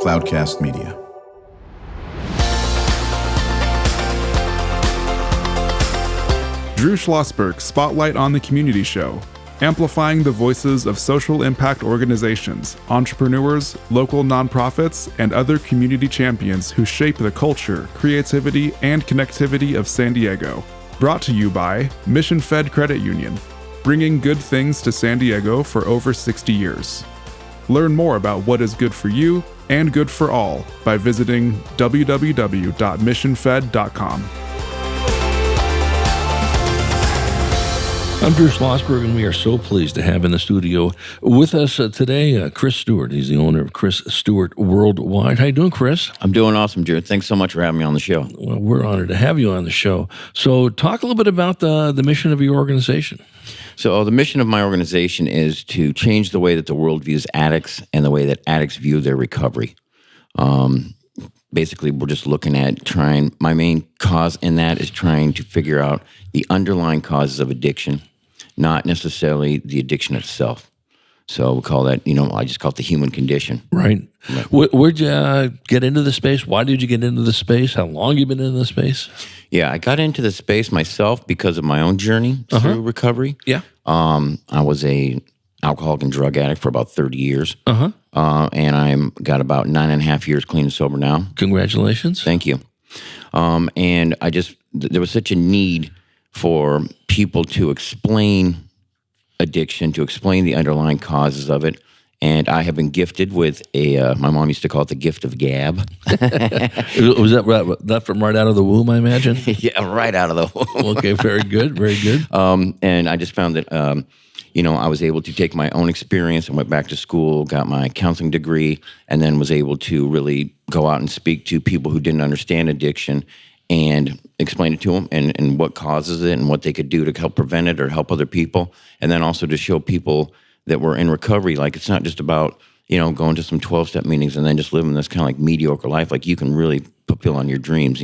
Cloudcast Media. Drew Schlosberg Spotlight on the Community Show, amplifying the voices of social impact organizations, entrepreneurs, local nonprofits, and other community champions who shape the culture, creativity, and connectivity of San Diego. Brought to you by Mission Fed Credit Union, bringing good things to San Diego for over 60 years. Learn more about what is good for you and good for all by visiting www.missionfed.com. I'm Drew Schlosberg, and we are so pleased to have in the studio with us today Chris Stewart. He's the owner of Chris Stewart Worldwide. How you doing, Chris? I'm doing awesome, Drew. Thanks so much for having me on the show. Well, we're honored to have you on the show. So talk a little bit about the mission of your organization. So the mission of my organization is to change the way that the world views addicts and the way that addicts view their recovery. Basically, we're just looking at my main cause in that is trying to figure out the underlying causes of addiction, not necessarily the addiction itself. So we call that, I just call it the human condition. Right. Where'd you get into the space? Why did you get into the space? How long you been in the space? Yeah, I got into the space myself because of my own journey through recovery. Yeah. I was a alcoholic and drug addict for about 30 years. And I'm got about 9.5 years clean and sober now. Congratulations. Thank you. And there was such a need for people to explain addiction, to explain the underlying causes of it. And I have been gifted with my mom used to call it the gift of gab. Was that from right out of the womb, I imagine? Yeah, right out of the womb. Okay, very good, very good. And I just found that, I was able to take my own experience and went back to school, got my counseling degree, and then was able to really go out and speak to people who didn't understand addiction and explain it to them and what causes it and what they could do to help prevent it or help other people. And then also to show people that were in recovery, like it's not just about, going to some 12-step meetings and then just living this kind of like mediocre life. Like you can really fulfill on your dreams.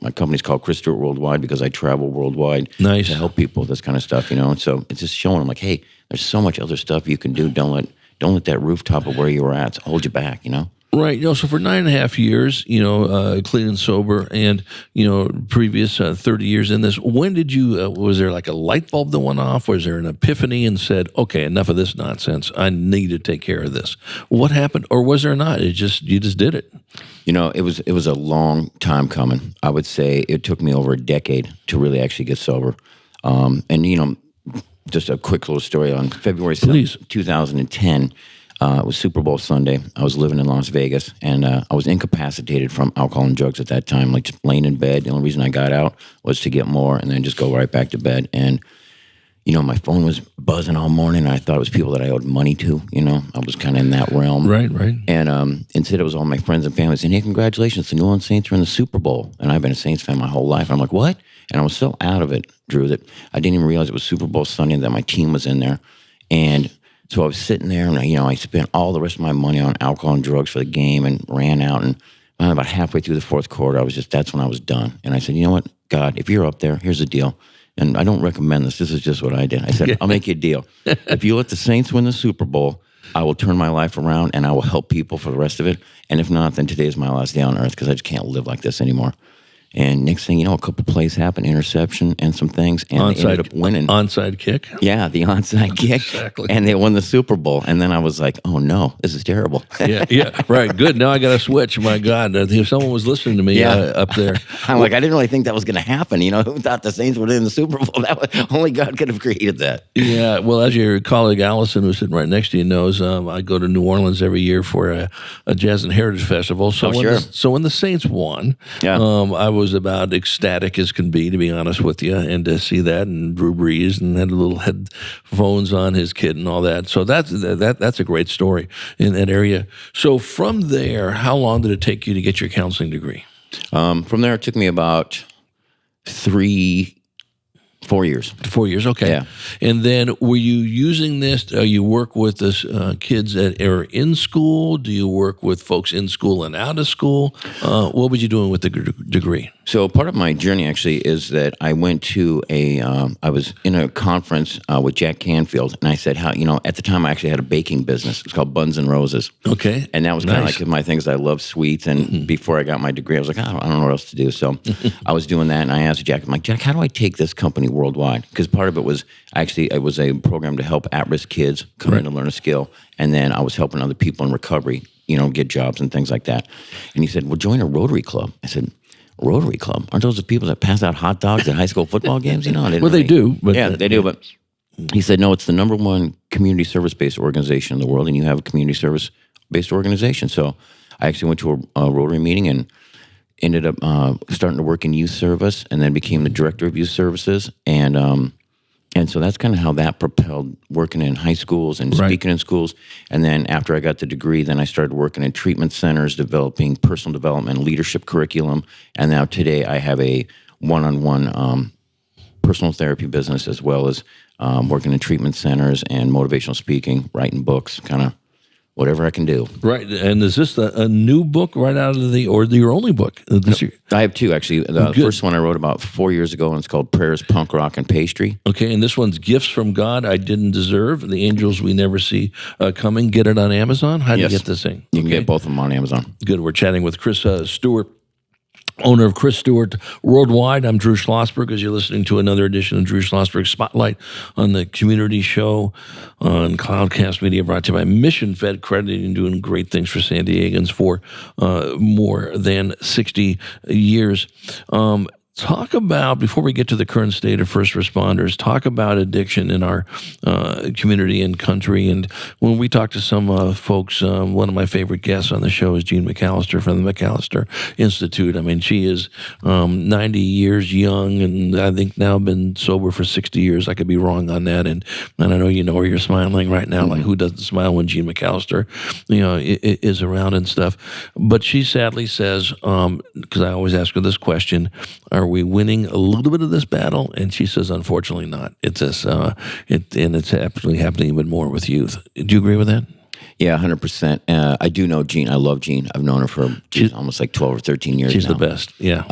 My company's called Chris Stewart Worldwide because I travel worldwide to help people with this kind of stuff, And so it's just showing them like, hey, there's so much other stuff you can do. Don't let that rooftop of where you were at hold you back, Right. So for 9.5 years, clean and sober and, previous 30 years in this, when did you, was there like a light bulb that went off? Was there an epiphany and said, okay, enough of this nonsense. I need to take care of this. What happened? Or was there not? You just did it. It was a long time coming. I would say it took me over a decade to really actually get sober. Just a quick little story on February 7th, 2010, it was Super Bowl Sunday. I was living in Las Vegas, and I was incapacitated from alcohol and drugs at that time, like just laying in bed. The only reason I got out was to get more and then just go right back to bed. And, my phone was buzzing all morning. And I thought it was people that I owed money to, I was kind of in that realm. Right. And instead it was all my friends and family saying, hey, congratulations, the New Orleans Saints are in the Super Bowl. And I've been a Saints fan my whole life. I'm like, what? And I was so out of it, Drew, that I didn't even realize it was Super Bowl Sunday and that my team was in there. And so I was sitting there and, I spent all the rest of my money on alcohol and drugs for the game and ran out. And about halfway through the fourth quarter, that's when I was done. And I said, you know what, God, if you're up there, here's the deal. And I don't recommend this. This is just what I did. I said, I'll make you a deal. If you let the Saints win the Super Bowl, I will turn my life around and I will help people for the rest of it. And if not, then today is my last day on earth because I just can't live like this anymore. And next thing you know, a couple plays happened, interception and some things, and they ended up winning. Onside kick? Yeah, the onside kick. Exactly. And they won the Super Bowl. And then I was like, oh no, this is terrible. Yeah, right. Good. Now I got to switch. My God, if someone was listening to me up there. I'm like, I didn't really think that was going to happen. Who thought the Saints would win the Super Bowl? Only God could have created that. Yeah, well, as your colleague Allison, who's sitting right next to you, knows, I go to New Orleans every year for a Jazz and Heritage Festival. So when the Saints won, I was about ecstatic as can be honest with you, and to see that, and Drew Brees, and had little headphones on his kid and all that. So that's a great story in that area. So from there, how long did it take you to get your counseling degree? From there, it took me about 3 4 years. 4 years, okay. Yeah. And then were you using this? You work with this kids that are in school? Do you work with folks in school and out of school? What were you doing with the degree? So part of my journey actually is that I went to I was in a conference with Jack Canfield, and I said how, at the time I actually had a baking business. It was called Buns and Roses. Okay. And that was kind of like my things. I love sweets, and before I got my degree, I was like, I don't know what else to do. So I was doing that, and I asked Jack, I'm like, Jack, how do I take this company worldwide? Because part of it was it was a program to help at-risk kids come in and learn a skill, and then I was helping other people in recovery, get jobs and things like that. And he said, well, join a Rotary Club. I said, Rotary Club? Aren't those the people that pass out hot dogs at high school football games? Well, they do. But, yeah, they do. But he said, no, it's the number one community service-based organization in the world, and you have a community service-based organization. So I actually went to a Rotary meeting and ended up starting to work in youth service, and then became the director of youth services. And so that's kind of how that propelled working in high schools and speaking in schools. And then after I got the degree, then I started working in treatment centers, developing personal development, leadership curriculum. And now today I have a one-on-one personal therapy business, as well as working in treatment centers and motivational speaking, writing books, kind of whatever I can do. Right. And is this a new book right out of or your only book this year? I have two, actually. The first one I wrote about 4 years ago, and it's called Prayers, Punk Rock, and Pastry. Okay, and this one's Gifts from God I Didn't Deserve, The Angels We Never See Coming. Get it on Amazon? How do you get this thing? You can get both of them on Amazon. Good. We're chatting with Chris Stewart, owner of Chris Stewart Worldwide. I'm Drew Schlosberg, as you're listening to another edition of Drew Schlosberg Spotlight on the community show on Cloudcast Media, brought to you by Mission Fed Credit, and doing great things for San Diegans for more than 60 years. Talk about, before we get to the current state of first responders, talk about addiction in our community and country. And when we talk to some folks, one of my favorite guests on the show is Jean McAllister from the McAllister Institute. I mean, she is 90 years young, and I think now been sober for 60 years. I could be wrong on that. And I know her, you're smiling right now. Like, who doesn't smile when Jean McAllister, is around and stuff? But she sadly says, because I always ask her this question, are we winning a little bit of this battle? And she says, unfortunately not. It's this, and it's absolutely happening even more with youth. Do you agree with that? Yeah, 100%. I do know Jean. I love Jean. I've known her for almost like 12 or 13 years She's now. the best, yeah.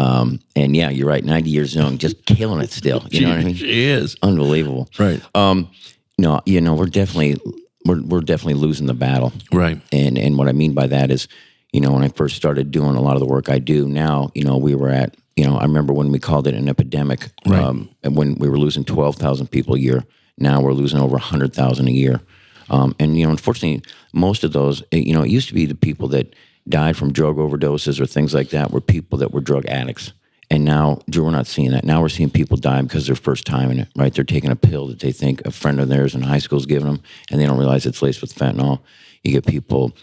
And yeah, you're right, 90 years young, just killing it still. You know what I mean? She is. Unbelievable. Right. No, we're definitely losing the battle. Right. And what I mean by that is, when I first started doing a lot of the work I do now, we were at, I remember when we called it an epidemic, and when we were losing 12,000 people a year. Now we're losing over 100,000 a year. And, unfortunately, most of those, it used to be the people that died from drug overdoses or things like that were people that were drug addicts. And now, Drew, we're not seeing that. Now we're seeing people die because they're first time in it, right? They're taking a pill that they think a friend of theirs in high school is giving them, and they don't realize it's laced with fentanyl. You get people,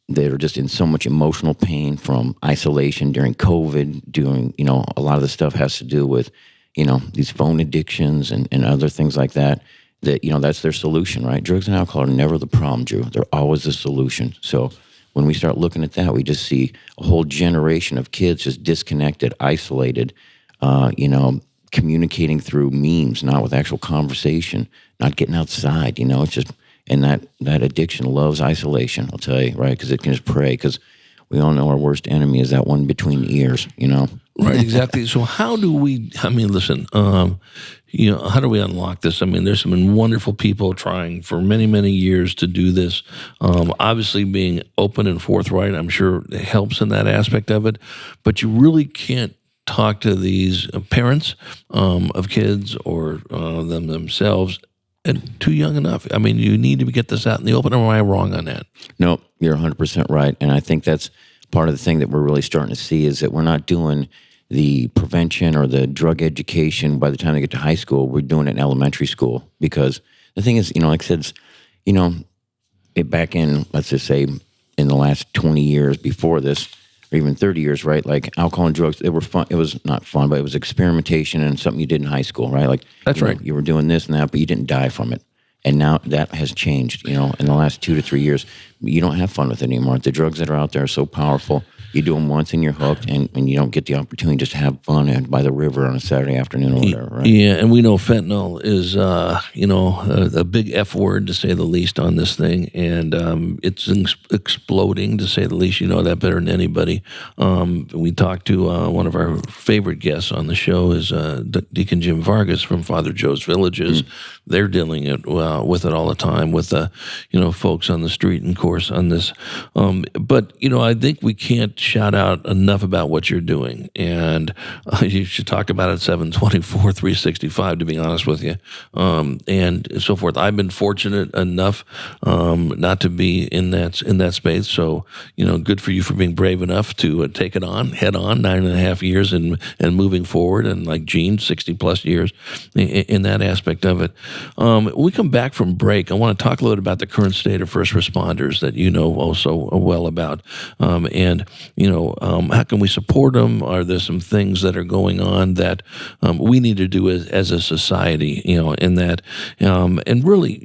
that are just in so much emotional pain from isolation during COVID, doing, a lot of the stuff has to do with, these phone addictions and other things like that, that's their solution, right? Drugs and alcohol are never the problem, Drew. They're always the solution. So when we start looking at that, we just see a whole generation of kids just disconnected, isolated, communicating through memes, not with actual conversation, not getting outside, it's just... And that addiction loves isolation, I'll tell you, right? Because it can just prey, because we all know our worst enemy is that one between the ears, Right, exactly. So how do we, listen, how do we unlock this? There's some wonderful people trying for many, many years to do this. Obviously being open and forthright, I'm sure it helps in that aspect of it. But you really can't talk to these parents of kids or them themselves and too young enough. You need to get this out in the open. Or am I wrong on that? No, you're 100% right. And I think that's part of the thing that we're really starting to see is that we're not doing the prevention or the drug education by the time they get to high school. We're doing it in elementary school. Because the thing is, like I said, back in, let's just say, in the last 20 years before this, or even 30 years, right? Like alcohol and drugs, they were fun. It was not fun, but it was experimentation and something you did in high school, right? Like that's right. You were doing this and that, but you didn't die from it. And now that has changed, in the last 2 to 3 years. You don't have fun with it anymore. The drugs that are out there are so powerful. You do them once and you're hooked, and you don't get the opportunity just to have fun by the river on a Saturday afternoon or whatever, right? Yeah, and we know fentanyl is, a big F word, to say the least, on this thing, and it's exploding, to say the least. You know that better than anybody. We talked to one of our favorite guests on the show is Deacon Jim Vargas from Father Joe's Villages. They're dealing with it all the time with folks on the street, and of course on this. But I think we can't shout out enough about what you're doing, and you should talk about it 7/24, 365. To be honest with you, and so forth. I've been fortunate enough not to be in that space. So good for you for being brave enough to take it on head on. 9.5 years and moving forward, and like Gene, 60+ years in that aspect of it. When we come back from break, I want to talk a little bit about the current state of first responders that you know also well about, and how can we support them? Are there some things that are going on that we need to do as a society, in that, and really,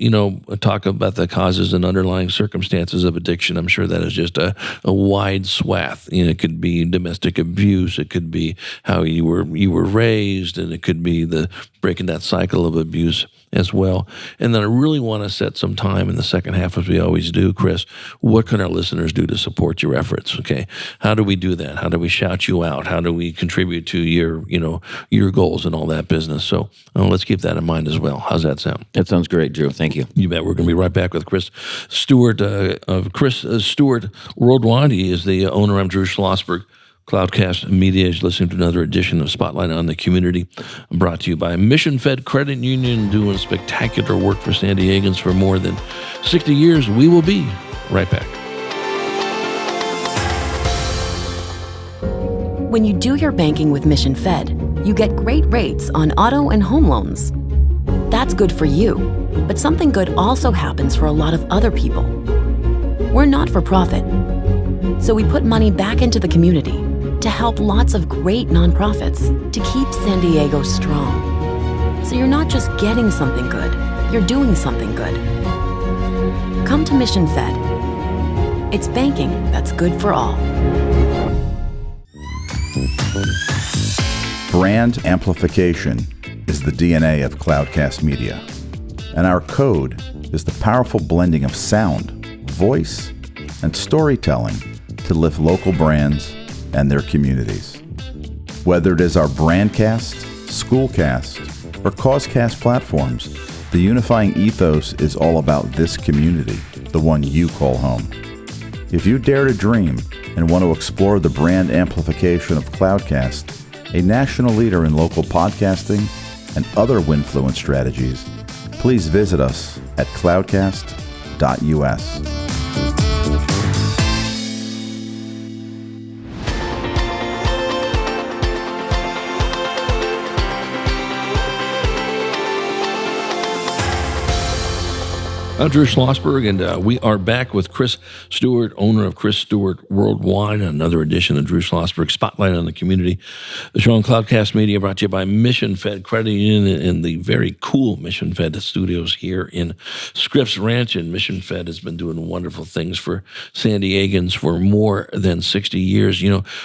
talk about the causes and underlying circumstances of addiction. I'm sure that is just a wide swath. It could be domestic abuse, it could be how you were raised, and it could be the breaking that cycle of abuse as well. And then I really want to set some time in the second half, as we always do, Chris. What can our listeners do to support your efforts? Okay, how do we do that? How do we shout you out? How do we contribute to your goals and all that business? So let's keep that in mind as well. How's that sound? That sounds great, Drew. Thank you. You bet. We're going to be right back with Chris Stewart of Chris Stewart Worldwide. He is the owner. I'm Drew Schlosberg. Cloudcast Media is listening to another edition of Spotlight on the Community, brought to you by Mission Fed Credit Union, doing spectacular work for San Diegans for more than 60 years. We will be right back. When you do your banking with Mission Fed, you get great rates on auto and home loans. That's good for you, but something good also happens for a lot of other people. We're not for profit, so we put money back into the community to help lots of great nonprofits to keep San Diego strong. So you're not just getting something good, you're doing something good. Come to Mission Fed. It's banking that's good for all. Brand amplification is the DNA of Cloudcast Media, and our code is the powerful blending of sound, voice, and storytelling to lift local brands and their communities. Whether it is our Brandcast, Schoolcast, or Causecast platforms, the unifying ethos is all about this community, the one you call home. If you dare to dream and want to explore the brand amplification of Cloudcast, a national leader in local podcasting and other Winfluence strategies, please visit us at cloudcast.us. I'm Drew Schlosberg, and we are back with Chris Stewart, owner of Chris Stewart Worldwide, another edition of Drew Schlosberg Spotlight on the Community. The show on Cloudcast Media brought to you by Mission Fed Credit Union in the very cool Mission Fed studios here in Scripps Ranch. And Mission Fed has been doing wonderful things for San Diegans for more than 60 years.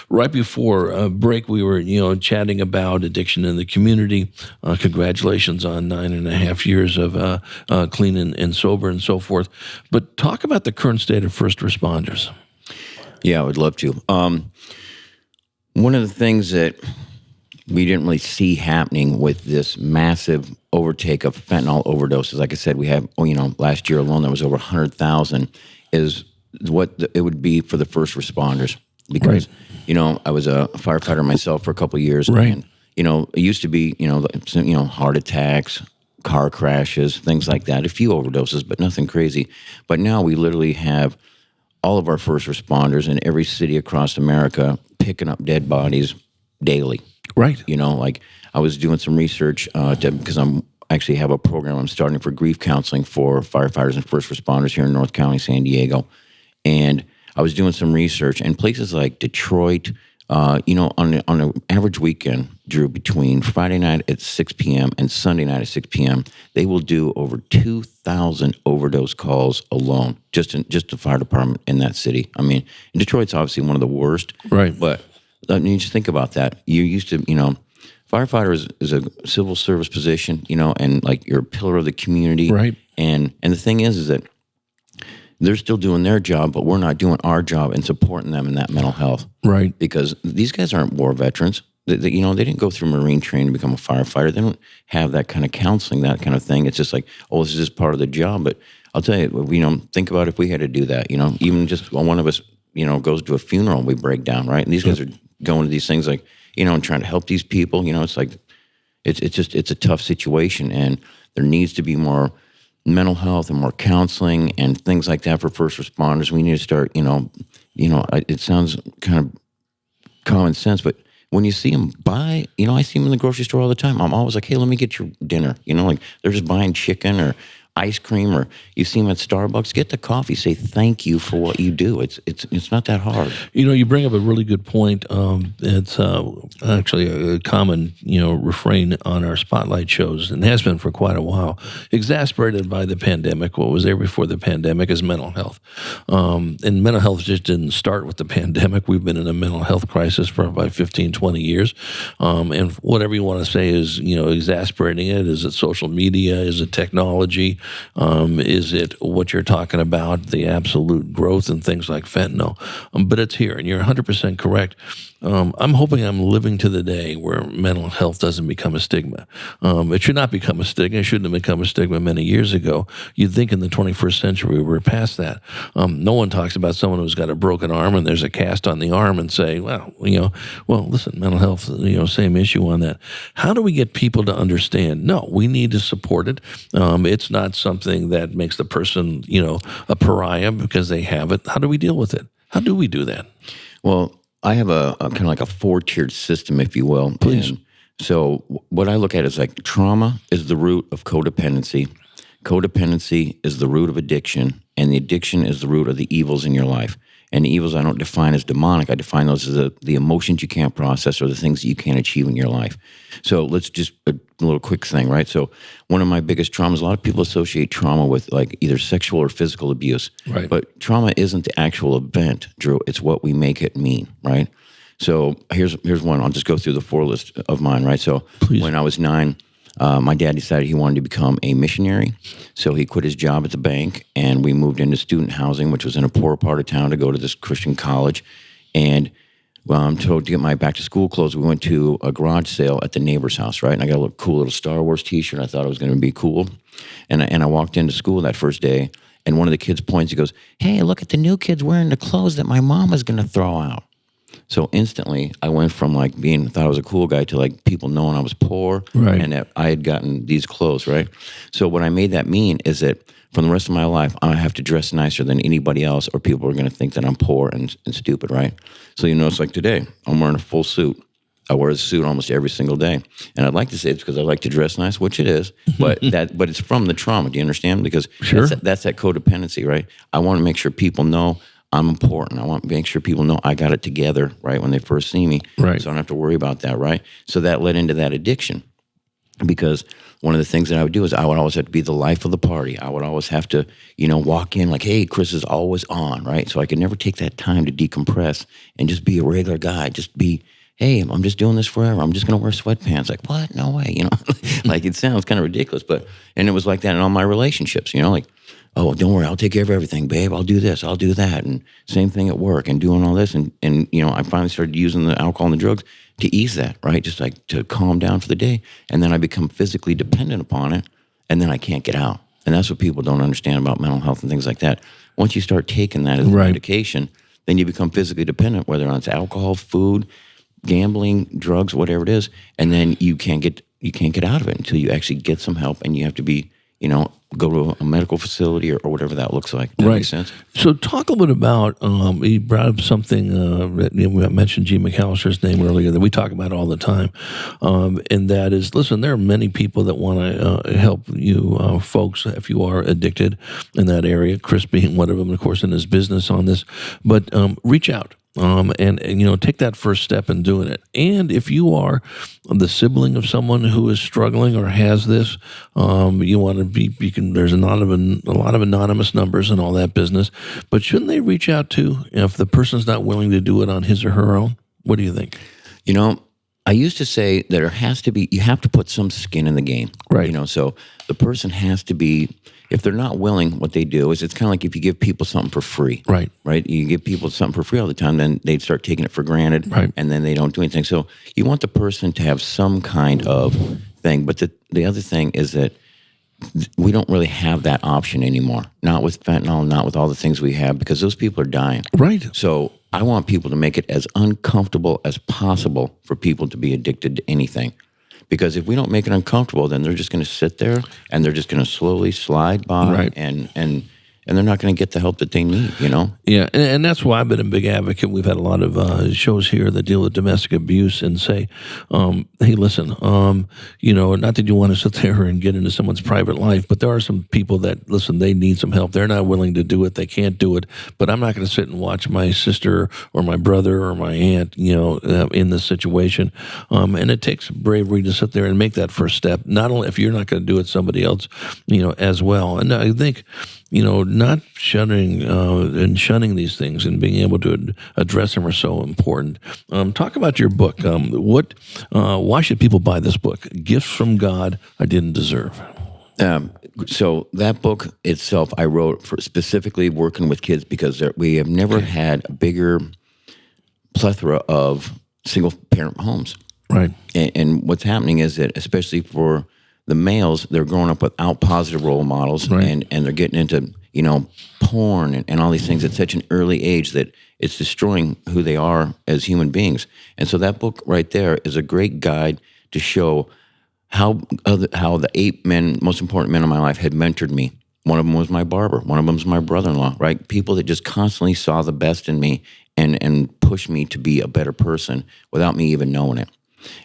Right before break, we were, chatting about addiction in the community. Congratulations on 9.5 years of clean and sober and so forth. But talk about the current state of first responders. Yeah, I would love to. One of the things that we didn't really see happening with this massive overtake of fentanyl overdoses, like I said, we have, last year alone, there was over 100,000, is what it would be for the first responders. Because, right. I was a firefighter myself for a couple of years. Right. And, it used to be, heart attacks, car crashes, things like that, a few overdoses, but nothing crazy. But now we literally have all of our first responders in every city across America picking up dead bodies daily. Right. Like I was doing some research because I'm actually have a program I'm starting for grief counseling for firefighters and first responders here in North County, San Diego. And I was doing some research, and places like Detroit, On an average weekend, Drew, between Friday night at 6 p.m. and Sunday night at 6 p.m., they will do over 2,000 overdose calls alone, just the fire department in that city. I mean, Detroit's obviously one of the worst. Right. But you just think about that. You used to, firefighter is a civil service position, and like you're a pillar of the community. Right. And the thing is that they're still doing their job, but we're not doing our job and supporting them in that mental health. Right. Because these guys aren't war veterans. They didn't go through Marine training to become a firefighter. They don't have that kind of counseling, that kind of thing. It's just like, this is just part of the job. But I'll tell you, think about if we had to do that, even just one of us, goes to a funeral and we break down, right? And these guys are going to these things like, and trying to help these people. It's like, it's a tough situation, and there needs to be more mental health and more counseling and things like that for first responders. We need to start, it sounds kind of common sense, but when you see them buy, I see them in the grocery store all the time. I'm always like, hey, let me get your dinner. Like they're just buying chicken or ice cream, or you see them at Starbucks, get the coffee, say thank you for what you do. It's not that hard. You bring up a really good point. It's actually a common, refrain on our spotlight shows, and has been for quite a while. Exasperated by the pandemic. What was there before the pandemic is mental health. And mental health just didn't start with the pandemic. We've been in a mental health crisis for about 15, 20 years. And whatever you want to say is, exasperating it. Is it social media? Is it technology? Is it what you're talking about, the absolute growth and things like fentanyl? But it's here, and you're 100% correct. I'm hoping I'm living to the day where mental health doesn't become a stigma. It should not become a stigma. It shouldn't have become a stigma many years ago. You'd think in the 21st century we're past that. No one talks about someone who's got a broken arm and there's a cast on the arm and say, listen, mental health, same issue on that. How do we get people to understand? No, we need to support it. It's not something that makes the person, a pariah because they have it. How do we deal with it? How do we do that? Well, I have a kind of like a 4-tiered system, if you will. Please. And so what I look at is like trauma is the root of codependency. Codependency is the root of addiction, and the addiction is the root of the evils in your life. And the evils I don't define as demonic. I define those as the emotions you can't process or the things that you can't achieve in your life. So let's just, a little quick thing, right? So one of my biggest traumas, a lot of people associate trauma with like either sexual or physical abuse. Right. But trauma isn't the actual event, Drew. It's what we make it mean, right? So here's one. I'll just go through the 4 list of mine, right? So Please. When I was 9, my dad decided he wanted to become a missionary, so he quit his job at the bank, and we moved into student housing, which was in a poor part of town, to go to this Christian college. And to get my back-to-school clothes, we went to a garage sale at the neighbor's house, right? And I got a cool little Star Wars T-shirt. I thought it was going to be cool. And I walked into school that first day, and one of the kids points. He goes, "Hey, look at the new kids wearing the clothes that my mom was going to throw out." So instantly, I went from like thought I was a cool guy to like people knowing I was poor, right, and that I had gotten these clothes, right? So what I made that mean is that for the rest of my life, I have to dress nicer than anybody else, or people are going to think that I'm poor and stupid, right? So it's like today, I'm wearing a full suit. I wear a suit almost every single day, and I'd like to say it's because I like to dress nice, which it is, but it's from the trauma. Do you understand? Because sure, that's that codependency, right? I want to make sure people know I'm important. I want to make sure people know I got it together, right, when they first see me. Right. So I don't have to worry about that, right? So that led into that addiction, because one of the things that I would do is I would always have to be the life of the party. I would always have to, walk in like, hey, Chris is always on, right? So I could never take that time to decompress and just be a regular guy, just be, hey, I'm just doing this forever. I'm just going to wear sweatpants. Like, what? No way, Like, it sounds kind of ridiculous, and it was like that in all my relationships, like, oh, don't worry, I'll take care of everything, babe. I'll do this, I'll do that. And same thing at work and doing all this. And I finally started using the alcohol and the drugs to ease that, right? Just like to calm down for the day. And then I become physically dependent upon it, and then I can't get out. And that's what people don't understand about mental health and things like that. Once you start taking that as a medication, then you become physically dependent, whether it's alcohol, food, gambling, drugs, whatever it is. And then you can't get out of it until you actually get some help, and you have to be, go to a medical facility or whatever that looks like. Does that make sense? So talk a little bit about, you brought up something, we mentioned G. McAllister's name earlier that we talk about all the time, and that is, listen, there are many people that want to help you folks if you are addicted in that area, Chris being one of them, of course, in his business on this, but reach out. and take that first step in doing it. And if you are the sibling of someone who is struggling or has this, you want to be. There's a lot of anonymous numbers and all that business, but shouldn't they reach out to if the person's not willing to do it on his or her own? What do you think? I used to say that you have to put some skin in the game. Right. So the person has to be, if they're not willing, what they do is it's kind of like if you give people something for free. Right. Right. You give people something for free all the time, then they'd start taking it for granted. Right. And then they don't do anything. So you want the person to have some kind of thing. But the other thing is that we don't really have that option anymore. Not with fentanyl, not with all the things we have, because those people are dying. Right. So I want people to make it as uncomfortable as possible for people to be addicted to anything. Because if we don't make it uncomfortable, then they're just going to sit there and they're just going to slowly slide by, right. and they're not going to get the help that they need, Yeah, and that's why I've been a big advocate. We've had a lot of shows here that deal with domestic abuse and say, hey, listen, not that you want to sit there and get into someone's private life, but there are some people that, listen, they need some help. They're not willing to do it. They can't do it. But I'm not going to sit and watch my sister or my brother or my aunt, in this situation. And it takes bravery to sit there and make that first step. Not only if you're not going to do it, somebody else, as well. And I think, not shunning these things and being able to address them are so important. Talk about your book. Why should people buy this book? Gifts from God I Didn't Deserve. So that book itself, I wrote for specifically working with kids because we have never had a bigger plethora of single-parent homes. Right. And what's happening is that, especially for the males, they're growing up without positive role models, right. and they're getting into, porn and all these things at such an early age that it's destroying who they are as human beings. And so that book right there is a great guide to show how the 8 men, most important men in my life, had mentored me. One of them was my barber. One of them was my brother-in-law, right? People that just constantly saw the best in me and pushed me to be a better person without me even knowing it.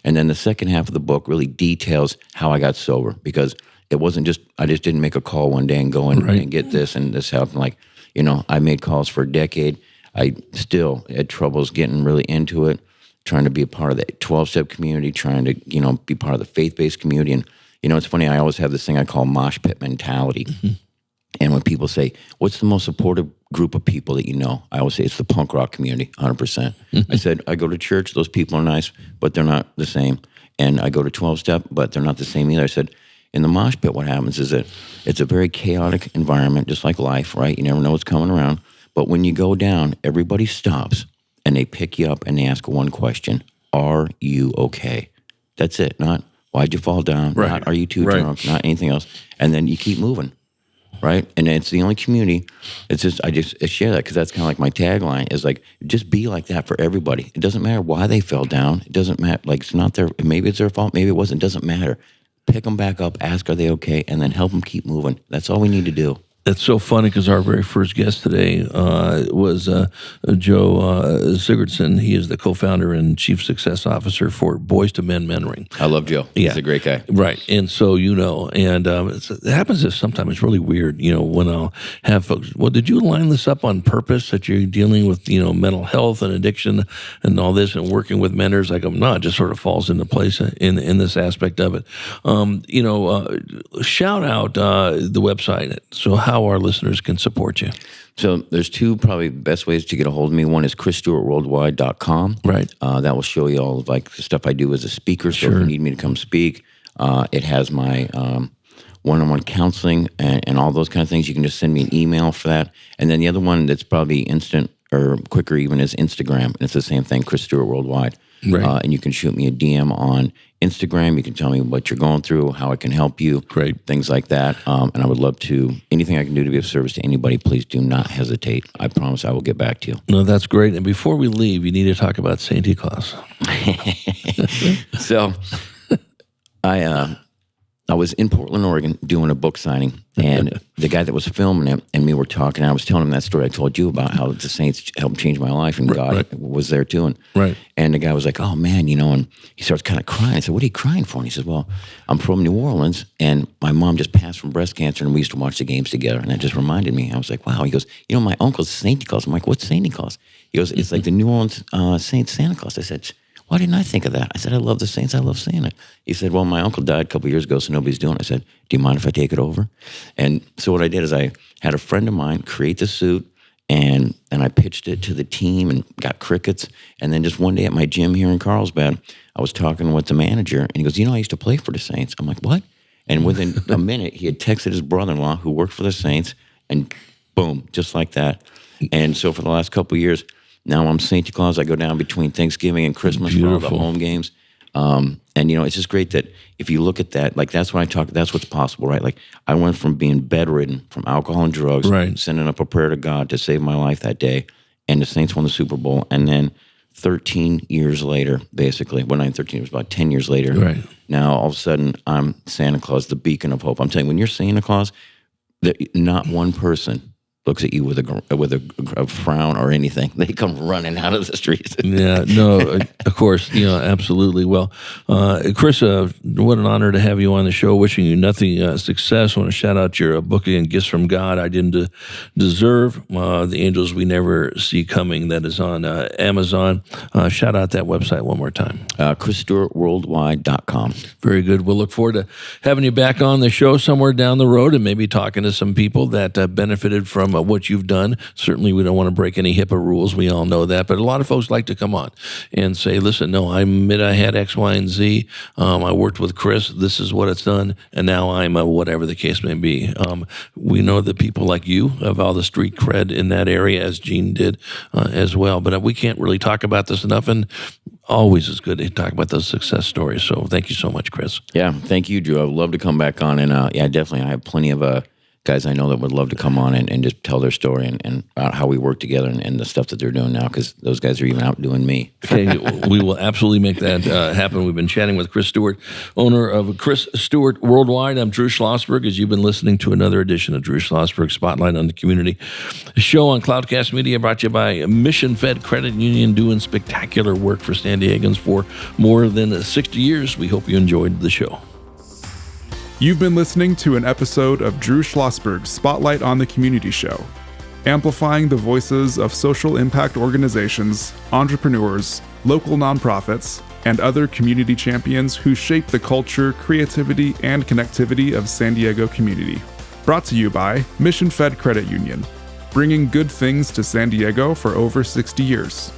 And then the second half of the book really details how I got sober, because it wasn't I just didn't make a call one day and go and get this and this happened. Like, I made calls for a decade. I still had troubles getting really into it, trying to be a part of the 12-step community, trying to, be part of the faith-based community. And, it's funny, I always have this thing I call mosh pit mentality. Mm-hmm. And when people say, what's the most supportive group of people that you know? I always say it's the punk rock community, 100%. Mm-hmm. I said, I go to church, those people are nice, but they're not the same. And I go to 12-step, but they're not the same either. I said, in the mosh pit, what happens is that it's a very chaotic environment, just like life, right? You never know what's coming around. But when you go down, everybody stops, and they pick you up, and they ask one question: are you okay? That's it. Not, why'd you fall down? Right. Not, are you too drunk? Not anything else. And then you keep moving. Right? And it's the only community. It's just, I share that because that's kind of like my tagline is like, just be like that for everybody. It doesn't matter why they fell down. It doesn't matter. Like, it's not maybe it's their fault. Maybe it wasn't. It doesn't matter. Pick them back up, ask, are they okay? And then help them keep moving. That's all we need to do. It's so funny because our very first guest today was Joe Sigurdsson. He is the co-founder and chief success officer for Boys to Men Mentoring. I love Joe. Yeah. He's a great guy. Right. And so, and it happens that sometimes it's really weird, when I'll have folks, well, did you line this up on purpose that you're dealing with, mental health and addiction and all this and working with mentors? I go, no, it just sort of falls into place in this aspect of it. Shout out the website. So how our listeners can support you. So there's two probably best ways to get a hold of me. One is ChrisStewartWorldwide.com. Right. That will show you all of the stuff I do as a speaker. So Sure. if you need me to come speak, it has my one-on-one counseling and all those kind of things. You can just send me an email for that. And then the other one that's probably instant or quicker even is Instagram. And it's the same thing, Chris Stewart Worldwide. Right. And you can shoot me a DM on Instagram. You can tell me what you're going through, how I can help you. Great. Things like that. And I would love to, anything I can do to be of service to anybody, please do not hesitate. I promise I will get back to you. No, that's great. And before we leave, you need to talk about Santa Claus. So I I was in Portland, Oregon, doing a book signing, and the guy that was filming it and me were talking. I was telling him that story I told you about how the Saints helped change my life, and God was there too. And the guy was like, "Oh man," and he starts kind of crying. I said, "What are you crying for?" And he says, "Well, I'm from New Orleans, and my mom just passed from breast cancer, and we used to watch the games together." And that just reminded me. I was like, "Wow." He goes, "My uncle's Saint Claus." I'm like, "What's Saint Claus?" He goes, "It's like the New Orleans Saint Santa Claus." I said, "Why didn't I think of that?" I said, "I love the Saints. I love Santa." He said, "Well, my uncle died a couple years ago, so nobody's doing it." I said, "Do you mind if I take it over?" And so what I did is I had a friend of mine create the suit, and I pitched it to the team and got crickets. And then just one day at my gym here in Carlsbad, I was talking with the manager, and he goes, "I used to play for the Saints." I'm like, "What?" And within a minute, he had texted his brother-in-law who worked for the Saints, and boom, just like that. And so for the last couple of years, now I'm Santa Claus. I go down between Thanksgiving and Christmas for all the home games. And it's just great that if you look at that, like that's when I talk, that's what's possible, right? Like I went from being bedridden from alcohol and drugs, sending up a prayer to God to save my life that day, and the Saints won the Super Bowl. And then 13 years later, basically, when I'm 13, it was about 10 years later. Now all of a sudden I'm Santa Claus, the beacon of hope. I'm telling you, when you're Santa Claus, not one person looks at you with a frown or anything. They come running out of the streets. Of course, absolutely. Well, Chris, what an honor to have you on the show. Wishing you nothing success. I want to shout out your book again, Gifts from God I Didn't Deserve, The Angels We Never See Coming, that is on Amazon. Shout out that website one more time. ChrisStewartWorldwide.com. Very good. We'll look forward to having you back on the show somewhere down the road and maybe talking to some people that benefited from what you've done. Certainly, we don't want to break any HIPAA rules. We all know that. But a lot of folks like to come on and say, listen, no, I admit I had X, Y, and Z. I worked with Chris. This is what it's done. And now I'm whatever the case may be. We know that people like you have all the street cred in that area, as Gene did as well. But we can't really talk about this enough. And always is good to talk about those success stories. So thank you so much, Chris. Yeah, thank you, Drew. I would love to come back on. And definitely, I have plenty of guys I know that would love to come on and just tell their story and about how we work together and the stuff that they're doing now, because those guys are even outdoing me. Okay, we will absolutely make that happen. We've been chatting with Chris Stewart, owner of Chris Stewart Worldwide. I'm Drew Schlosberg, as you've been listening to another edition of Drew Schlosberg Spotlight on the Community. A show on Cloudcast Media brought to you by Mission Fed Credit Union, doing spectacular work for San Diegans for more than 60 years. We hope you enjoyed the show. You've been listening to an episode of Drew Schlosberg's Spotlight on the Community Show, amplifying the voices of social impact organizations, entrepreneurs, local nonprofits, and other community champions who shape the culture, creativity, and connectivity of San Diego community. Brought to you by Mission Fed Credit Union, bringing good things to San Diego for over 60 years.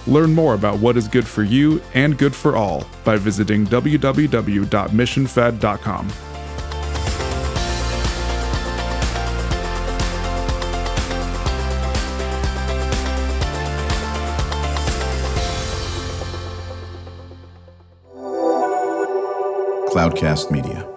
Learn more about what is good for you and good for all by visiting www.missionfed.com. Cloudcast Media.